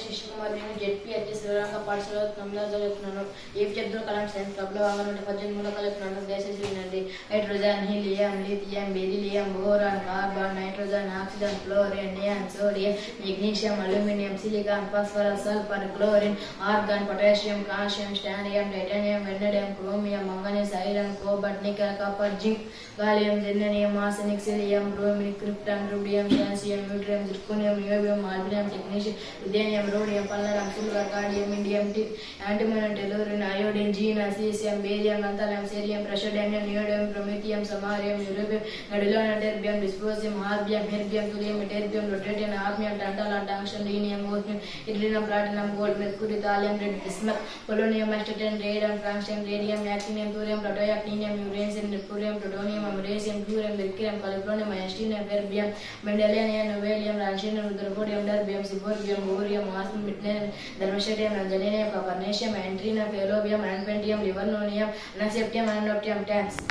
శిశుకుమార్, నేను జెడ్పీహెచ్ శ్రీలంక పాఠశాలలో 9వ చదువుతున్నాను. ఏపీ అబ్దుల్ కలాం సైన్స్ క్లబ్లో 118 మూలకాలు చెప్తున్నాను. దయచేసి వినండి. Hydrogen, helium, lithium, beryllium, boron, carbon, nitrogen, oxygen, fluorine, neon, sodium, magnesium, aluminium, silicon, phosphorus, sulphur, chlorine, argon, potassium, calcium, scandium, titanium, vanadium, chromium, manganese, iron, cobalt, nickel, copper, zinc, gallium, germanium, arsenic, selenium, bromine, krypton, rubidium, calcium, న్యూట్రియం, zirconium, niobium, ఆల్బినియం, technetium, ruthenium, rhodium, పల్లరం, silver, కార్డియం, indium, antimony, టెలోరిన్, iodine, జీనా, caesium, barium, నంతలం, cerium, praseodymium, neodymium, promethium, samarium, europium, గడిలోన, terbium, dysprosium, హార్బియం, హెర్బియం, thulium, terbium, రొటేటియం, ఆర్మియం, టాంటాలం, టంక్షన్, లీనియం, ఓస్మియం, ఇడ్లినం, platinum, gold, mercury, thallium, lead bismuth, polonium, astatine, radium, francium, radium, actinium, thorium, protactinium, uranium, neptunium, plutonium, americium, curium, మెర్క్యూరియం, californium, einsteinium, వెర్బియం, mendelevium, nobelium, రాన్షియం, రుద్రకోడియం, డర్బియం, సిబోర్బియం, ఓరియం, ఆస్మియం, మిట్నేయం, ధర్మశేటియం, నంజలినియం, కార్బనేషియం, యాంట్రీనియం, ఫెలోబియం, ఆన్పెంటియం, లివర్నోనియం, అనసెప్టియం, అనోప్టియం, ట్యాక్స్.